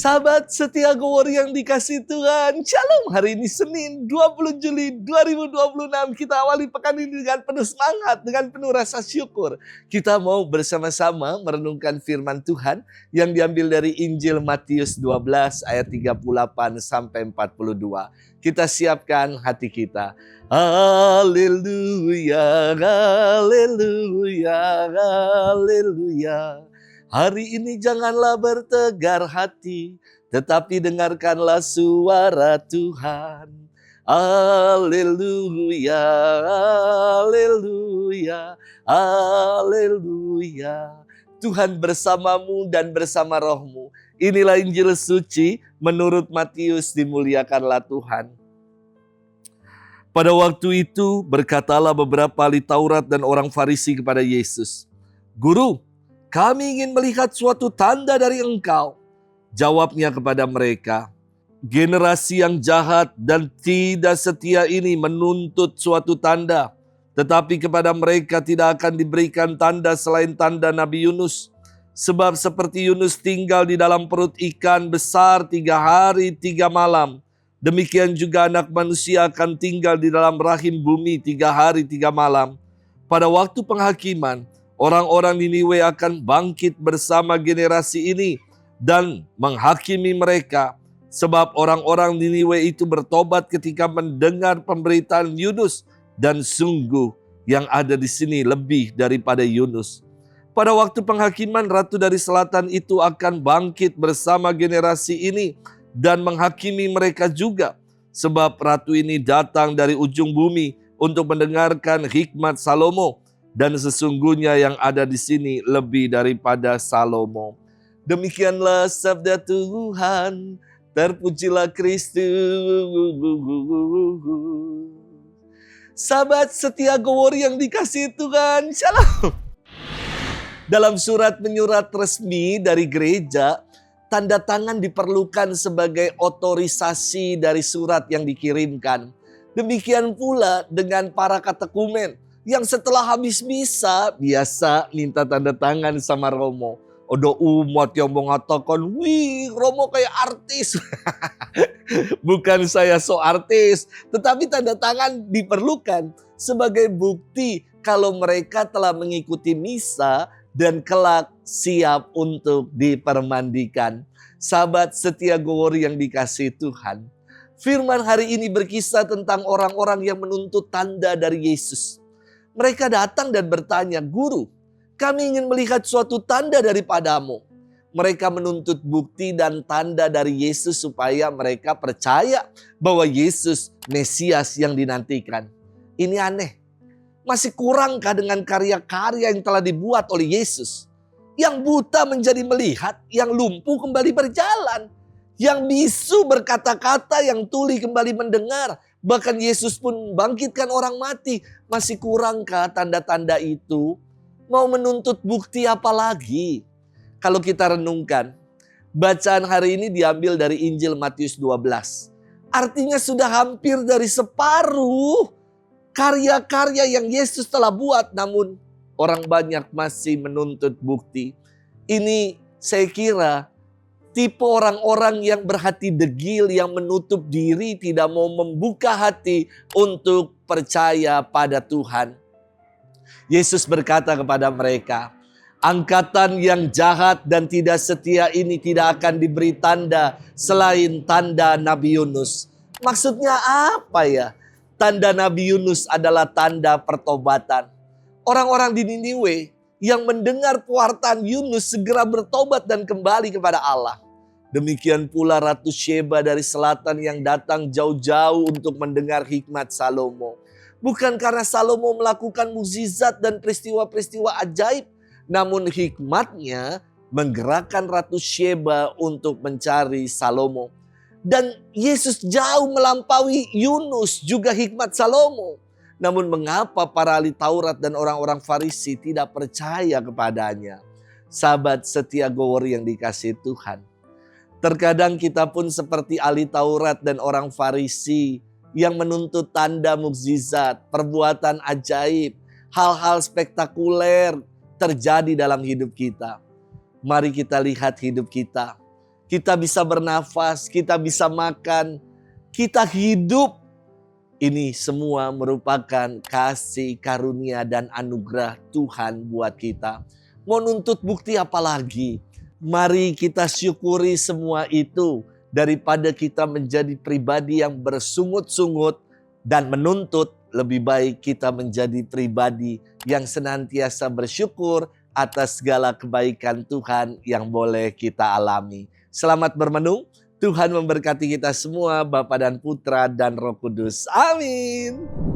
Sahabat setia Gowor yang dikasih Tuhan, Shalom. Hari ini Senin 20 Juli 2026. Kita awali pekan ini dengan penuh semangat, dengan penuh rasa syukur. Kita mau bersama-sama merenungkan firman Tuhan yang diambil dari Injil Matius 12 ayat 38 sampai 42. Kita siapkan hati kita. Haleluya, haleluya, haleluya. Hari ini janganlah bertegar hati, tetapi dengarkanlah suara Tuhan. Haleluya, haleluya, haleluya. Tuhan bersamamu dan bersama rohmu. Inilah Injil suci menurut Matius, dimuliakanlah Tuhan. Pada waktu itu berkatalah beberapa ahli Taurat dan orang Farisi kepada Yesus, "Guru, kami ingin melihat suatu tanda dari Engkau." Jawabnya kepada mereka, "Generasi yang jahat dan tidak setia ini menuntut suatu tanda. Tetapi kepada mereka tidak akan diberikan tanda selain tanda Nabi Yunus. Sebab seperti Yunus tinggal di dalam perut ikan besar 3 hari 3 malam. Demikian juga anak manusia akan tinggal di dalam rahim bumi 3 hari 3 malam. Pada waktu penghakiman, orang-orang Niniwe akan bangkit bersama generasi ini dan menghakimi mereka. Sebab orang-orang Niniwe itu bertobat ketika mendengar pemberitaan Yunus. Dan sungguh yang ada di sini lebih daripada Yunus." Pada waktu penghakiman, Ratu dari Selatan itu akan bangkit bersama generasi ini dan menghakimi mereka juga. Sebab Ratu ini datang dari ujung bumi untuk mendengarkan hikmat Salomo. Dan sesungguhnya yang ada di sini lebih daripada Salomo. Demikianlah sabda Tuhan, terpujilah Kristus. Sahabat setia Gowor yang dikasihi Tuhan, Shalom. Dalam surat menyurat resmi dari gereja, tanda tangan diperlukan sebagai otorisasi dari surat yang dikirimkan. Demikian pula dengan para katekumen yang setelah habis misa biasa minta tanda tangan sama Romo. Odo umat yang mengatakan, "Wih, Romo kayak artis." Bukan saya so artis, tetapi tanda tangan diperlukan sebagai bukti kalau mereka telah mengikuti misa dan kelak siap untuk dipermandikan. Sahabat setia Gowor yang dikasihi Tuhan, firman hari ini berkisah tentang orang-orang yang menuntut tanda dari Yesus. Mereka datang dan bertanya, "Guru, kami ingin melihat suatu tanda daripadamu." Mereka menuntut bukti dan tanda dari Yesus supaya mereka percaya bahwa Yesus Mesias yang dinantikan. Ini aneh. Masih kurangkah dengan karya-karya yang telah dibuat oleh Yesus? Yang buta menjadi melihat, yang lumpuh kembali berjalan, yang bisu berkata-kata, yang tuli kembali mendengar. Bahkan Yesus pun membangkitkan orang mati. Masih kurangkah tanda-tanda itu? Mau menuntut bukti apa lagi? Kalau kita renungkan, bacaan hari ini diambil dari Injil Matius 12. Artinya sudah hampir dari separuh karya-karya yang Yesus telah buat, namun orang banyak masih menuntut bukti. Ini saya kira tipe orang-orang yang berhati degil, yang menutup diri, tidak mau membuka hati untuk percaya pada Tuhan. Yesus berkata kepada mereka, "Angkatan yang jahat dan tidak setia ini tidak akan diberi tanda selain tanda Nabi Yunus." Maksudnya apa ya? Tanda Nabi Yunus adalah tanda pertobatan. Orang-orang di Niniwe yang mendengar pewartaan Yunus segera bertobat dan kembali kepada Allah. Demikian pula Ratu Sheba dari selatan yang datang jauh-jauh untuk mendengar hikmat Salomo. Bukan karena Salomo melakukan mukjizat dan peristiwa-peristiwa ajaib, namun hikmatnya menggerakkan Ratu Sheba untuk mencari Salomo. Dan Yesus jauh melampaui Yunus, juga hikmat Salomo. Namun mengapa para ahli Taurat dan orang-orang Farisi tidak percaya kepadanya? Sahabat setia Gowor yang dikasihi Tuhan, terkadang kita pun seperti ahli Taurat dan orang Farisi yang menuntut tanda mukjizat, perbuatan ajaib, hal-hal spektakuler terjadi dalam hidup kita. Mari kita lihat hidup kita. kita bisa bernafas, kita bisa makan, kita hidup. Ini semua merupakan kasih karunia dan anugerah Tuhan buat kita. Mau nuntut bukti apa lagi? Mari kita syukuri semua itu daripada kita menjadi pribadi yang bersungut-sungut dan menuntut. Lebih baik kita menjadi pribadi yang senantiasa bersyukur atas segala kebaikan Tuhan yang boleh kita alami. Selamat bermenung. Tuhan memberkati kita semua, Bapa dan Putra dan Roh Kudus. Amin.